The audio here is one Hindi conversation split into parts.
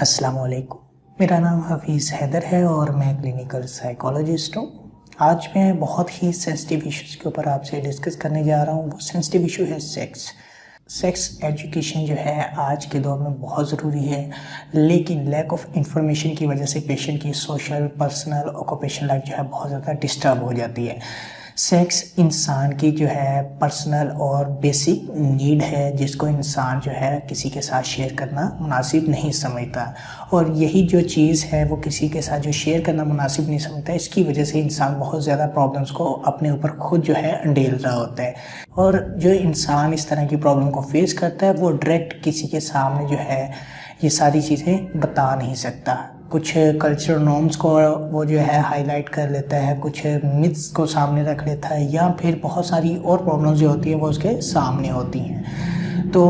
अस्सलाम वालेकुम। मेरा नाम हफीज़ हैदर है और मैं क्लिनिकल साइकोलॉजिस्ट हूँ। आज मैं बहुत ही सेंसिटिव इश्यूज़ के ऊपर आपसे डिस्कस करने जा रहा हूँ। वो सेंसिटिव इशू है सेक्स। सेक्स एजुकेशन जो है आज के दौर में बहुत ज़रूरी है, लेकिन लैक ऑफ इंफॉर्मेशन की वजह से पेशेंट की सोशल, पर्सनल, ऑक्यूपेशनल लाइफ जो है बहुत ज़्यादा डिस्टर्ब हो जाती है। सेक्स इंसान की जो है पर्सनल और बेसिक नीड है, जिसको इंसान जो है किसी के साथ शेयर करना मुनासिब नहीं समझता, और यही जो चीज़ है वो किसी के साथ जो शेयर करना मुनासिब नहीं समझता, इसकी वजह से इंसान बहुत ज़्यादा प्रॉब्लम्स को अपने ऊपर खुद जो है अंडेल रहा होता है। और जो इंसान इस तरह की प्रॉब्लम को फेस करता है वो डायरेक्ट किसी के सामने जो है ये सारी चीज़ें बता नहीं सकता। कुछ कल्चरल नॉर्म्स को वो जो है हाईलाइट कर लेता है, कुछ मिथ्स को सामने रख लेता है, या फिर बहुत सारी और प्रॉब्लम्स जो होती है वो उसके सामने होती हैं। तो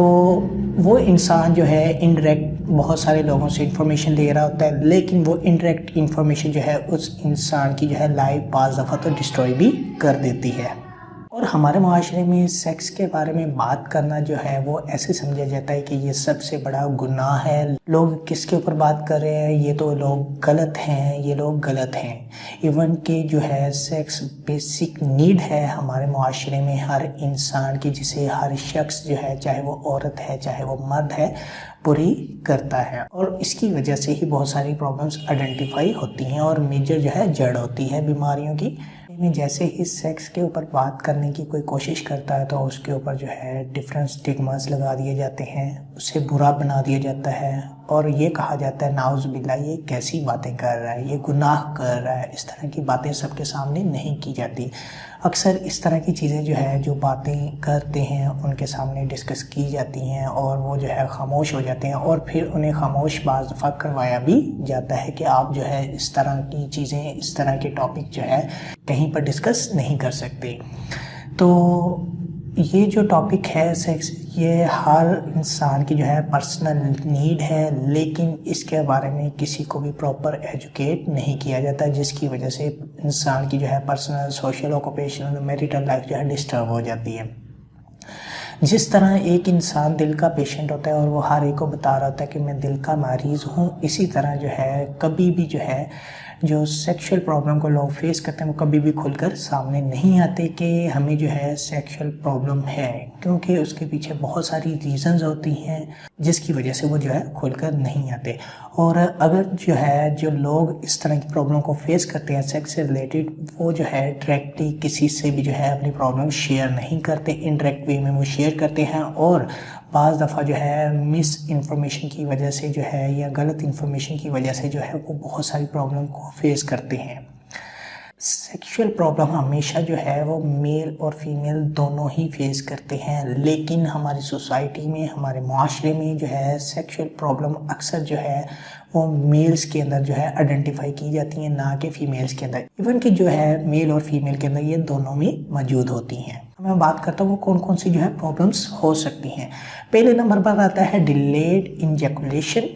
वो इंसान जो है इनडायरेक्ट बहुत सारे लोगों से इंफॉर्मेशन ले रहा होता है, लेकिन वो इनडायरेक्ट इंफॉर्मेशन जो है उस इंसान की जो है लाइफ बाज़ दफ़ा तो डिस्ट्रॉय भी कर देती है। और हमारे माशरे में सेक्स के बारे में बात करना जो है वो ऐसे समझा जाता है कि ये सबसे बड़ा गुनाह है। लोग किसके ऊपर बात कर रहे हैं, ये तो लोग गलत हैं, ये लोग गलत हैं। इवन कि जो है सेक्स बेसिक नीड है हमारे माशरे में हर इंसान की, जिसे हर शख्स जो है, चाहे वो औरत है चाहे वो मर्द है, पूरी करता है। और इसकी वजह से ही बहुत सारी प्रॉब्लम्स आइडेंटिफाई होती हैं और मेजर जो है जड़ होती है बीमारियों की। में जैसे ही सेक्स के ऊपर बात करने की कोई कोशिश करता है तो उसके ऊपर जो है डिफरेंट स्टिग्मास लगा दिए जाते हैं, उसे बुरा बना दिया जाता है और ये कहा जाता है नाउज़ बिल्ला ये कैसी बातें कर रहा है, ये गुनाह कर रहा है। इस तरह की बातें सबके सामने नहीं की जाती। अक्सर इस तरह की चीज़ें जो है जो बातें करते हैं उनके सामने डिस्कस की जाती हैं और वो जो है खामोश हो जाते हैं, और फिर उन्हें खामोश बाज़ दफ़ा करवाया भी जाता है कि आप जो है इस तरह की चीज़ें, इस तरह के टॉपिक जो है कहीं पर डिस्कस नहीं कर सकते। तो ये जो टॉपिक है सेक्स, ये हर इंसान की जो है पर्सनल नीड है, लेकिन इसके बारे में किसी को भी प्रॉपर एजुकेट नहीं किया जाता, जिसकी वजह से इंसान की जो है personal, social, occupational, marital life जो है डिस्टर्ब हो जाती है। जिस तरह एक इंसान दिल का पेशेंट होता है और वो हर एक को बता रहा होता है कि मैं दिल का मरीज़ हूँ, इसी तरह जो है कभी भी जो है जो सेक्सुअल प्रॉब्लम को लोग फेस करते हैं वो कभी भी खुलकर सामने नहीं आते कि हमें जो है सेक्सुअल प्रॉब्लम है, क्योंकि उसके पीछे बहुत सारी रीज़न्स होती हैं जिसकी वजह से वो जो है खुलकर नहीं आते। और अगर जो है जो लोग इस तरह की प्रॉब्लम को फेस करते हैं सेक्स से रिलेटेड, वो जो है डायरेक्टली किसी से भी जो है अपनी प्रॉब्लम शेयर नहीं करते, इनडायरेक्ट वे में वो शेयर करते हैं, और बाज़ दफ़ा जो है मिस इन्फॉर्मेशन की वजह से जो है या गलत इन्फॉर्मेशन की वजह से जो है वो बहुत सारी प्रॉब्लम को फेस करते हैं। सेक्सुअल प्रॉब्लम हमेशा जो है वो मेल और फीमेल दोनों ही फेस करते हैं, लेकिन हमारी सोसाइटी में, हमारे माशरे में जो है सेक्सुअल प्रॉब्लम अक्सर जो है वो मेल्स के अंदर जो है आइडेंटिफाई की जाती हैं, ना कि फीमेल्स के अंदर। इवन कि जो है मेल और फीमेल के अंदर ये दोनों में मौजूद होती हैं। मैं बात करता हूँ वो कौन कौन सी जो है प्रॉब्लम्स हो सकती हैं। पहले नंबर पर आता है डिलेड इंजैकुलेशन।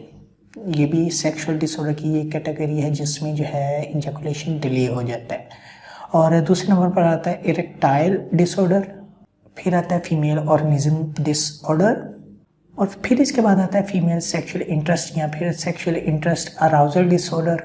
ये भी सेक्सुअल डिसऑर्डर की एक कैटेगरी है जिसमें जो है इंजैकुलेशन डिले हो जाता है। और दूसरे नंबर पर आता है इरेक्टाइल डिसऑर्डर, फिर आता है फीमेल ऑर्गेनिज्म डिसऑर्डर, और फिर इसके बाद आता है फीमेल सेक्सुअल इंटरेस्ट या फिर सेक्सुअल इंटरेस्ट अराउजल डिसऑर्डर।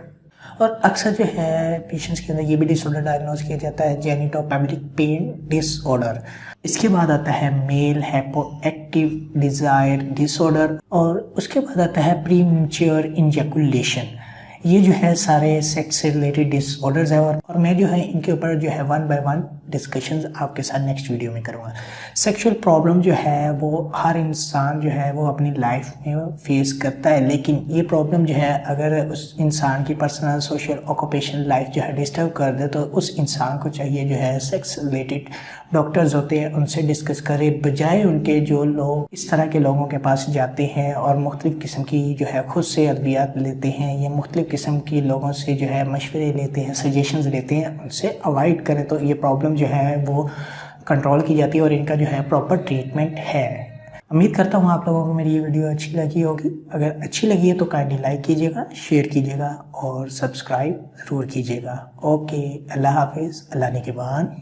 और अक्सर जो है पेशेंट्स के अंदर ये भी डिसऑर्डर डायग्नोज किया जाता है जेनिटोपेल्विक पेन डिसऑर्डर। इसके बाद आता है मेल हाइपोएक्टिव डिजायर डिसऑर्डर, और उसके बाद आता है प्रीमैच्योर इंजैकुलेशन। ये जो है सारे सेक्स से रिलेटेड डिसऑर्डर्स है, और मैं जो है इनके ऊपर जो है वन बाय वन डिस्कशंस आपके साथ नेक्स्ट वीडियो में करूँगा। सेक्सुअल प्रॉब्लम जो है वो हर इंसान जो है वो अपनी लाइफ में फेस करता है, लेकिन ये प्रॉब्लम जो है अगर उस इंसान की पर्सनल, सोशल, ऑक्यूपेशनल लाइफ जो है डिस्टर्ब कर दे तो उस इंसान को चाहिए जो है सेक्स रिलेटेड डॉक्टर्स होते हैं उनसे डिस्कस करे, बजाय उनके जो लोग इस तरह के लोगों के पास जाते हैं और मुख्तलिफ़ किस्म की जो है खुद से अद्वियात लेते हैं या मुख्तलिफ़ किस्म के लोगों से जो है मशवरे लेते हैं, सजेशंस लेते हैं, उनसे अवॉइड करें तो ये प्रॉब्लम जो है वो कंट्रोल की जाती है और इनका जो है प्रॉपर ट्रीटमेंट है। उम्मीद करता हूँ आप लोगों को मेरी ये वीडियो अच्छी लगी होगी। अगर अच्छी लगी है तो काइंडली लाइक कीजिएगा, शेयर कीजिएगा और सब्सक्राइब ज़रूर कीजिएगा। ओके, अल्लाह हाफिज़, अल्लाह निगहबान।